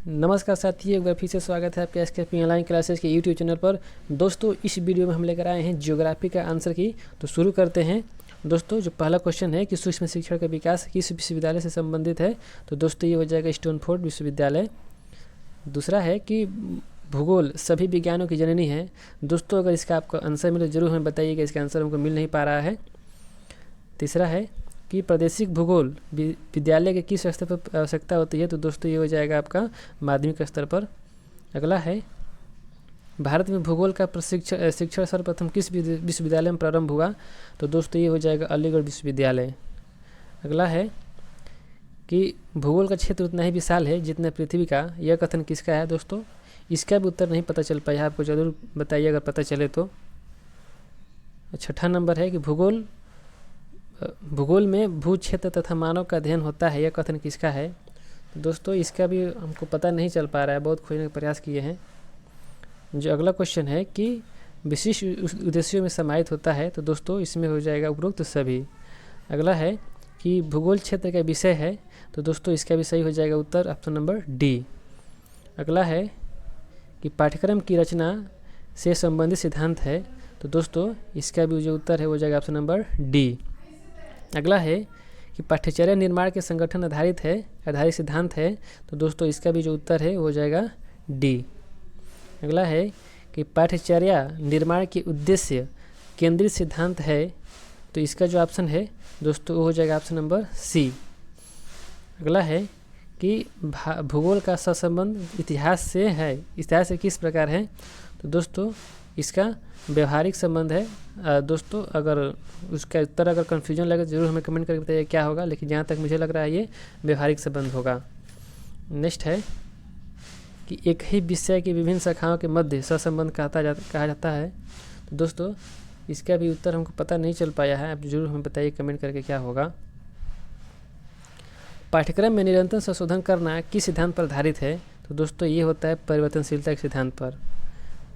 नमस्कार साथियों, एक बार फिर से स्वागत है आपके SKP ऑनलाइन क्लासेस के यूट्यूब चैनल पर। दोस्तों, इस वीडियो में हम लेकर आए हैं ज्योग्राफी का आंसर की। तो शुरू करते हैं। दोस्तों, जो पहला क्वेश्चन है कि सूक्ष्म शिक्षण का विकास किस विश्वविद्यालय से संबंधित है, तो दोस्तों ये हो जाएगा स्टैनफोर्ड विश्वविद्यालय। दूसरा है कि भूगोल सभी विज्ञानों की जननी है। दोस्तों, अगर इसका आपको आंसर मिले जरूर हमें बताइएगा, इसका आंसर हमको मिल नहीं पा रहा है। तीसरा है कि प्रादेशिक भूगोल विद्यालय के किस स्तर पर आवश्यकता होती है, तो दोस्तों ये हो जाएगा आपका माध्यमिक स्तर पर। अगला है भारत में भूगोल का शिक्षण सर्वप्रथम किस विश्वविद्यालय में प्रारंभ हुआ, तो दोस्तों ये हो जाएगा अलीगढ़ विश्वविद्यालय। अगला है कि भूगोल का क्षेत्र उतना ही विशाल है जितना पृथ्वी का, यह कथन किसका है। दोस्तों इसका भी उत्तर नहीं पता चल पाया, आपको ज़रूर बताइए अगर पता चले तो। छठा नंबर है कि भूगोल में भू क्षेत्र तथा मानव का अध्ययन होता है, यह कथन किसका है। तो दोस्तों इसका भी हमको पता नहीं चल पा रहा है, बहुत खोजने का प्रयास किए हैं। जो अगला क्वेश्चन है कि विशिष्ट उद्देश्यों में समाहित होता है, तो दोस्तों इसमें हो जाएगा उपरोक्त सभी। अगला है कि भूगोल क्षेत्र का विषय है, तो दोस्तों इसका भी सही हो जाएगा उत्तर ऑप्शन नंबर डी। अगला है कि पाठ्यक्रम की रचना से संबंधित सिद्धांत है, तो दोस्तों इसका भी जो उत्तर है वो जाएगा ऑप्शन नंबर डी। अगला है कि पाठ्यचर्या निर्माण के संगठन आधारित सिद्धांत है, तो दोस्तों इसका भी जो उत्तर है वो हो जाएगा डी। अगला है कि पाठ्यचर्या निर्माण के उद्देश्य केंद्रित सिद्धांत है, तो इसका जो ऑप्शन है दोस्तों वो हो जाएगा ऑप्शन नंबर सी। अगला है कि भूगोल का सहसंबंध इतिहास से है, इतिहास से किस प्रकार है, तो दोस्तों इसका व्यवहारिक संबंध है। दोस्तों अगर उसका उत्तर अगर कन्फ्यूजन लगे जरूर हमें कमेंट करके बताइए क्या होगा, लेकिन जहाँ तक मुझे लग रहा है ये व्यवहारिक संबंध होगा। नेक्स्ट है कि एक ही विषय की विभिन्न शाखाओं के मध्य सहसंबंध कहा जाता है, तो दोस्तों इसका भी उत्तर हमको पता नहीं चल पाया है, आप जरूर हमें बताइए कमेंट करके क्या होगा। पाठ्यक्रम में निरंतर संशोधन करना किस सिद्धांत पर आधारित है, तो दोस्तों ये होता है परिवर्तनशीलता के सिद्धांत पर।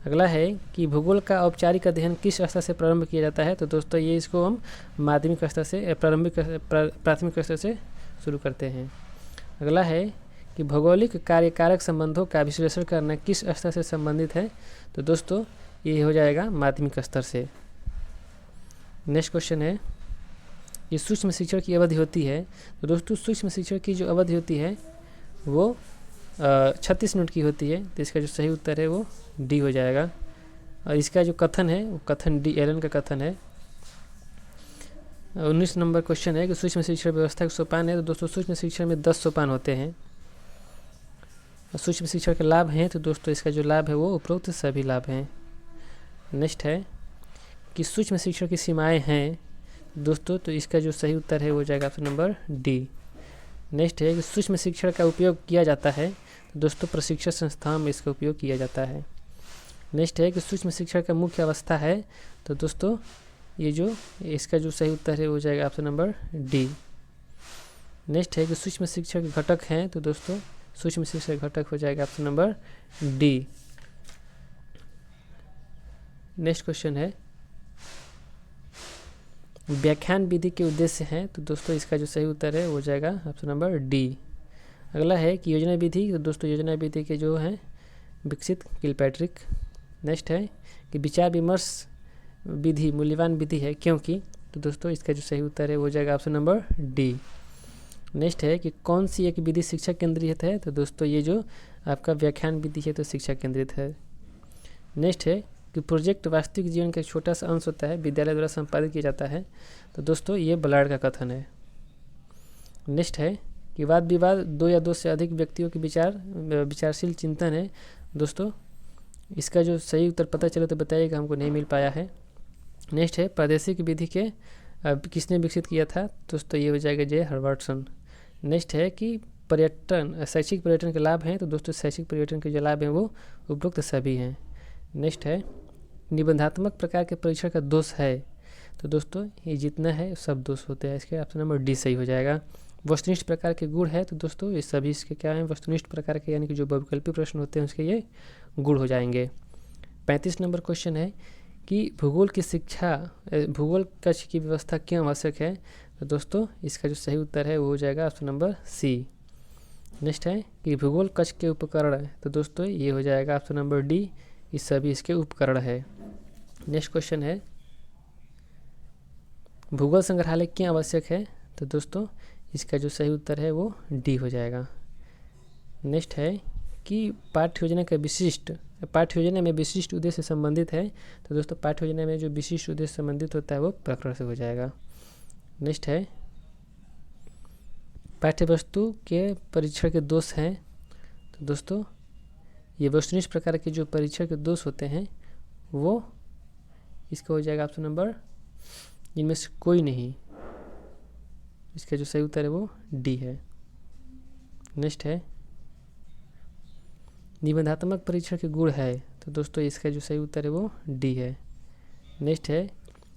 अगला है कि भूगोल का औपचारिक अध्ययन किस स्तर से प्रारंभ किया जाता है, तो दोस्तों ये इसको हम माध्यमिक स्तर से प्राथमिक स्तर से शुरू करते हैं। अगला है कि भौगोलिक कार्यकारक संबंधों का विश्लेषण करना किस स्तर से संबंधित है, तो दोस्तों ये हो जाएगा माध्यमिक स्तर से। नेक्स्ट क्वेश्चन है कि सूक्ष्म शिक्षण की अवधि होती है, तो दोस्तों सूक्ष्म शिक्षण की जो अवधि होती है वो 36 मिनट की होती है, तो इसका जो सही उत्तर है वो डी हो जाएगा। और इसका जो कथन है वो कथन डी एलन का कथन है। 19 नंबर क्वेश्चन है कि सूक्ष्म शिक्षण व्यवस्था के सोपान है, तो दोस्तों सूक्ष्म शिक्षण में 10 सोपान होते हैं। सूक्ष्म शिक्षण के लाभ हैं, तो दोस्तों इसका जो लाभ है वो उपरोक्त सभी लाभ हैं। नेक्स्ट है कि सूक्ष्म शिक्षण की सीमाएं हैं, दोस्तों तो इसका जो सही उत्तर है वो जाएगा ऑप्शन नंबर डी। नेक्स्ट है कि सूक्ष्म शिक्षण का उपयोग किया जाता है, तो दोस्तों प्रशिक्षण संस्थाओं में इसका उपयोग किया जाता है। नेक्स्ट है कि सूक्ष्म शिक्षण का मुख्य अवस्था है, तो दोस्तों ये जो इसका जो सही उत्तर है वो जाएगा ऑप्शन नंबर डी। नेक्स्ट है कि सूक्ष्म शिक्षण के घटक हैं, तो दोस्तों सूक्ष्म शिक्षण घटक हो जाएगा option number D. Next question है व्याख्यान विधि के उद्देश्य हैं, तो दोस्तों इसका जो सही उत्तर है वो जाएगा ऑप्शन नंबर डी। अगला है कि योजना विधि, तो दोस्तों योजना विधि के जो हैं विकसित किलपैट्रिक। नेक्स्ट है कि विचार विमर्श विधि मूल्यवान विधि है क्योंकि, तो दोस्तों इसका जो सही उत्तर है वो जाएगा ऑप्शन नंबर डी। नेक्स्ट है कि कौन सी एक विधि शिक्षा केंद्रित है, तो दोस्तों ये जो आपका व्याख्यान विधि है तो शिक्षा केंद्रित है। नेक्स्ट है कि प्रोजेक्ट वास्तविक जीवन का एक छोटा सा अंश होता है, विद्यालय द्वारा संपादित किया जाता है, तो दोस्तों ये बलार्ड का कथन है। नेक्स्ट है कि वाद विवाद 2 या 2 से अधिक व्यक्तियों के विचारशील चिंतन है, दोस्तों इसका जो सही उत्तर पता चले तो बताइएगा, हमको नहीं मिल पाया है। नेक्स्ट है प्रादेशिक विधि के किसने विकसित किया था, दोस्तों ये हो जाएगा जे हर्बर्टसन। नेक्स्ट है कि शैक्षिक पर्यटन के लाभ हैं, तो दोस्तों शैक्षिक पर्यटन के जो लाभ हैं वो उपरोक्त सभी हैं। नेक्स्ट है निबंधात्मक प्रकार के परीक्षण का दोष है, तो दोस्तों ये जितना है सब दोष होते हैं, इसके ऑप्शन नंबर डी सही हो जाएगा। वस्तुनिष्ठ प्रकार के गुण है, तो दोस्तों ये सभी इसके क्या हैं वस्तुनिष्ठ प्रकार के, यानी कि जो बहुविकल्पी प्रश्न होते हैं उसके ये गुण हो जाएंगे। 35 नंबर क्वेश्चन है कि भूगोल कक्ष की व्यवस्था क्यों आवश्यक है, तो दोस्तों इसका जो सही उत्तर है वो हो जाएगा ऑप्शन नंबर सी। नेक्स्ट है कि भूगोल कक्ष के उपकरण है, तो दोस्तों ये हो जाएगा ऑप्शन नंबर डी, ये सभी इसके उपकरण है। नेक्स्ट क्वेश्चन है भूगोल संग्रहालय क्यों आवश्यक है, तो दोस्तों इसका जो सही उत्तर है वो डी हो जाएगा। नेक्स्ट है कि पाठ्य योजना में विशिष्ट उद्देश्य से संबंधित है, तो दोस्तों पाठ्य योजना में जो विशिष्ट उद्देश्य संबंधित होता है वो प्रकरण से हो जाएगा। नेक्स्ट है पाठ्य वस्तु के परीक्षण के दोष हैं, तो दोस्तों ये वस्तुनिष्ठ प्रकार के जो परीक्षण के दोष होते हैं वो इसका हो जाएगा ऑप्शन नंबर, इनमें से कोई नहीं, इसका जो सही उत्तर है वो डी है। नेक्स्ट है निबंधात्मक परीक्षण के गुण है, तो दोस्तों इसका जो सही उत्तर है वो डी है। नेक्स्ट है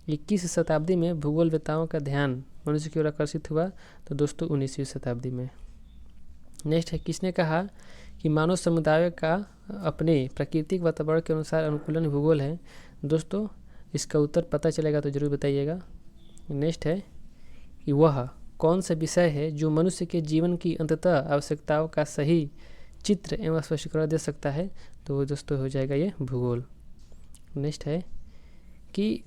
21वीं शताब्दी में भूगोलवेत्ताओं का ध्यान मनुष्य की ओर आकर्षित हुआ, तो दोस्तों 19वीं शताब्दी में। नेक्स्ट है किसने कहा कि मानव समुदाय का अपने प्राकृतिक वातावरण के अनुसार अनुकूलन भूगोल है, दोस्तों इसका उत्तर पता चलेगा तो ज़रूर बताइएगा। नेक्स्ट है कि वह कौन सा विषय है जो मनुष्य के जीवन की अंततः आवश्यकताओं का सही चित्र एवं स्पष्टीकरण दे सकता है, तो दोस्तों हो जाएगा ये भूगोल। नेक्स्ट है कि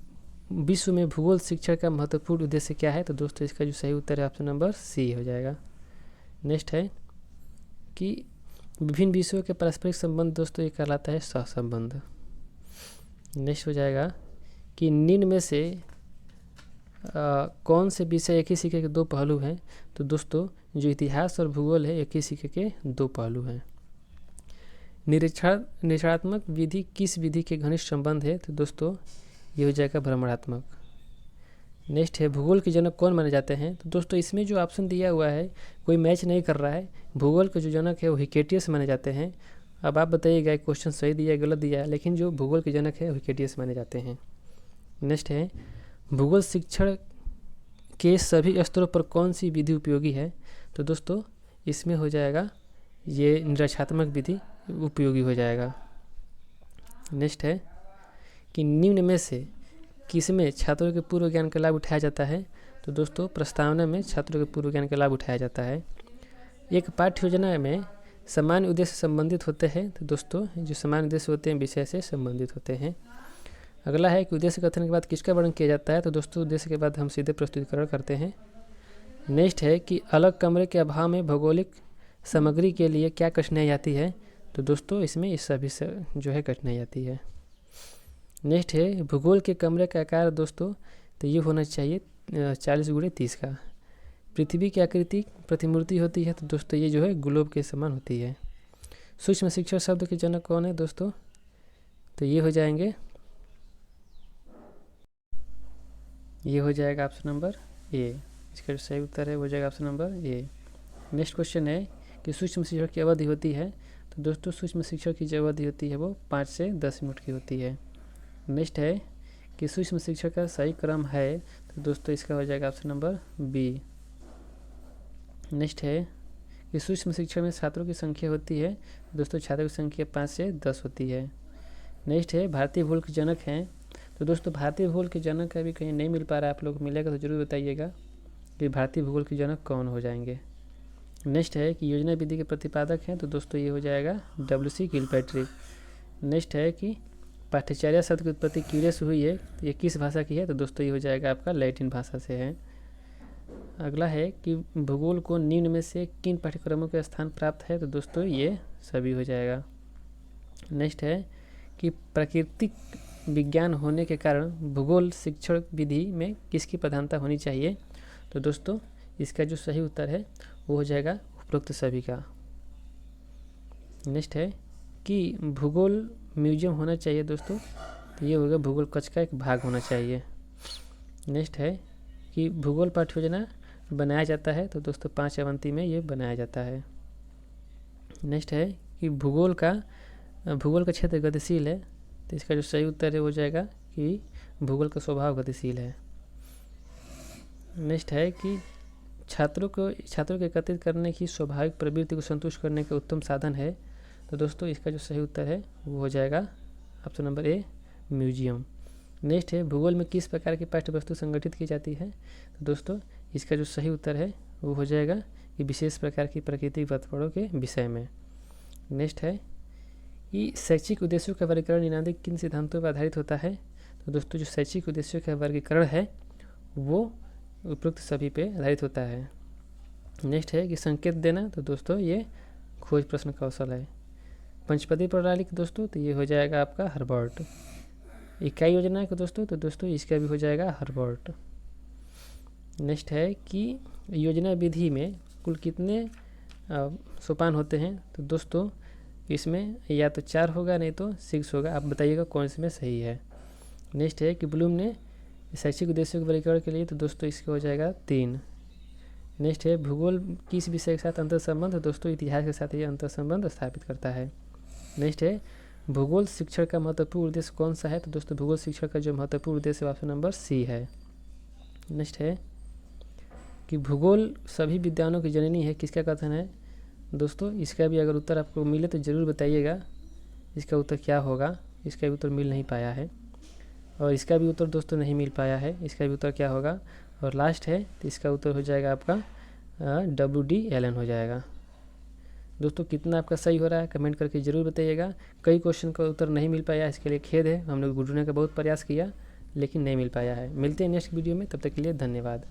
विश्व में भूगोल शिक्षण का महत्वपूर्ण उद्देश्य क्या है, तो दोस्तों इसका जो सही उत्तर है ऑप्शन नंबर सी हो जाएगा। नेक्स्ट है कि विभिन्न विषयों के पारस्परिक संबंध, दोस्तों ये कहलाता है सहसंबंध। नेक्स्ट हो जाएगा कि निम्न में से कौन से विषय एक ही सिक्के के दो पहलू हैं, तो दोस्तों जो इतिहास और भूगोल है एक ही सिक्के के दो पहलू हैं। निरीक्षणात्मक विधि किस विधि के घनिष्ठ संबंध है, तो दोस्तों ये हो जाएगा भ्रमणात्मक। नेक्स्ट है भूगोल के जनक कौन माने जाते हैं, तो दोस्तों इसमें जो ऑप्शन दिया हुआ है कोई मैच नहीं कर रहा है। भूगोल के जो जनक है वो हिकेटियस माने जाते हैं। अब आप बताइएगा क्वेश्चन सही दिया है गलत दिया है, लेकिन जो भूगोल के जनक है हिकेटियस माने जाते हैं। नेक्स्ट है भूगोल शिक्षण के सभी स्तरों पर कौन सी विधि उपयोगी है, तो दोस्तों इसमें हो जाएगा ये निरीक्षणात्मक विधि उपयोगी हो जाएगा। नेक्स्ट है कि निम्न में से किसमें छात्रों के पूर्व ज्ञान का लाभ उठाया जाता है, तो दोस्तों प्रस्तावना में छात्रों के पूर्व ज्ञान का लाभ उठाया जाता है। एक पाठ्य योजना में सामान्य उद्देश्य से संबंधित होते हैं, तो दोस्तों जो सामान्य उद्देश्य होते हैं विषय से संबंधित होते हैं। अगला है कि उद्देश्य कथन के बाद किसका वर्णन किया जाता है, तो दोस्तों उद्देश्य के बाद हम सीधे प्रस्तुतिकरण करते हैं। नेक्स्ट है कि अलग कमरे के अभाव में भौगोलिक सामग्री के लिए क्या कठिनाई आती है, तो दोस्तों इसमें इस सभी से जो है कठिनाई आती है। नेक्स्ट है भूगोल के कमरे का आकार, दोस्तों तो ये होना चाहिए 40x30 का। पृथ्वी की आकृति प्रतिमूर्ति होती है, तो दोस्तों ये जो है ग्लोब के समान होती है। सूक्ष्म शिक्षण शब्द के जनक कौन है दोस्तों, तो ये हो जाएंगे, ये हो जाएगा ऑप्शन नंबर ए, इसका जो सही उत्तर है वो हो जाएगा option number A. Next question है कि सूक्ष्म शिक्षण की अवधि होती है, तो दोस्तों सूक्ष्म शिक्षण की जो अवधि होती है वो 5 से 10 मिनट की होती है। नेक्स्ट है कि सूक्ष्म शिक्षण का सही क्रम है, तो दोस्तों इसका हो जाएगा ऑप्शन नंबर बी। नेक्स्ट है कि सूक्ष्म शिक्षण में छात्रों की संख्या होती है, दोस्तों छात्रों की संख्या 5 से 10 होती है। नेक्स्ट है भारतीय भूगोल के जनक हैं, तो दोस्तों भारतीय भूगोल के जनक अभी कहीं नहीं मिल पा रहा है, आप लोग को मिलेगा तो जरूर बताइएगा कि भारतीय भूगोल के जनक कौन हो जाएंगे। नेक्स्ट है कि योजना विधि के प्रतिपादक हैं, तो दोस्तों ये हो जाएगा WC किलपैट्रिक। नेक्स्ट है कि पाठ्यचर्या शब्द की उत्पत्ति कीड़े से हुई है, ये किस भाषा की है, तो दोस्तों ये हो जाएगा आपका लैटिन भाषा से है। अगला है कि भूगोल को निम्न में से किन पाठ्यक्रमों का स्थान प्राप्त है, तो दोस्तों ये सभी हो जाएगा। नेक्स्ट है कि प्राकृतिक विज्ञान होने के कारण भूगोल शिक्षण विधि में किसकी प्रधानता होनी चाहिए, तो दोस्तों इसका जो सही उत्तर है वो हो जाएगा उपरोक्त सभी का। नेक्स्ट है कि भूगोल म्यूजियम होना चाहिए, दोस्तों तो ये होगा भूगोल कक्ष का एक भाग होना चाहिए। नेक्स्ट है कि भूगोल पाठ्य योजना बनाया जाता है, तो दोस्तों 5 अवंती में ये बनाया जाता है। नेक्स्ट है कि भूगोल का क्षेत्र गतिशील है, तो इसका जो सही उत्तर है हो जाएगा कि भूगोल का स्वभाव गतिशील है। नेक्स्ट है कि छात्रों के एकत्रित करने की स्वाभाविक प्रवृत्ति को संतुष्ट करने का उत्तम साधन है, तो दोस्तों इसका जो सही उत्तर है वो हो जाएगा option number A museum. Next है भूगोल में किस प्रकार की पाठ्य वस्तु संगठित की जाती है, तो दोस्तों इसका जो सही उत्तर है वो हो जाएगा कि विशेष प्रकार की प्राकृतिक वर्तमानों के विषय में। नेक्स्ट है कि शैक्षिक उद्देश्यों का वर्गीकरण निम्नलिखित किन सिद्धांतों पर आधारित होता है। तो दोस्तों जो शैक्षिक उद्देश्यों का वर्गीकरण है वो उपरोक्त सभी पे आधारित होता है। नेक्स्ट है कि संकेत देना, तो दोस्तों ये खोज प्रश्न कौशल है। पंचपदी प्रणाली के दोस्तों तो ये हो जाएगा आपका हर्बर्ट। इकाई योजना का दोस्तों तो दोस्तों इसका भी हो जाएगा हर्बर्ट। नेक्स्ट है कि योजना विधि में कुल कितने सोपान होते हैं। तो दोस्तों इसमें या तो 4 होगा नहीं तो 6 होगा, आप बताइएगा कौन इसमें सही है। नेक्स्ट है कि ब्लूम ने शैक्षिक उद्देश्यों के वर्गीकरण के लिए, तो दोस्तों इसका हो जाएगा 3। नेक्स्ट है भूगोल किस विषय के साथ अंतर संबंध, दोस्तों इतिहास के साथ ये अंतर संबंध स्थापित करता है। नेक्स्ट है भूगोल शिक्षण का महत्वपूर्ण उद्देश्य कौन सा है। तो दोस्तों भूगोल शिक्षण का जो महत्वपूर्ण उद्देश्य है ऑप्शन नंबर सी है। नेक्स्ट है कि भूगोल सभी विद्वानों की जननी है, किसका कथन है। दोस्तों इसका भी अगर उत्तर आपको मिले तो ज़रूर बताइएगा इसका उत्तर क्या होगा। इसका भी उत्तर मिल नहीं पाया है और इसका भी उत्तर दोस्तों नहीं मिल पाया है, इसका भी उत्तर क्या होगा। और लास्ट है तो इसका उत्तर हो जाएगा आपका WD एलन हो जाएगा। दोस्तों कितना आपका सही हो रहा है कमेंट करके ज़रूर बताइएगा। कई क्वेश्चन का उत्तर नहीं मिल पाया, इसके लिए खेद है। हम लोग ढूंढने का बहुत प्रयास किया लेकिन नहीं मिल पाया है। मिलते हैं नेक्स्ट वीडियो में, तब तक के लिए धन्यवाद।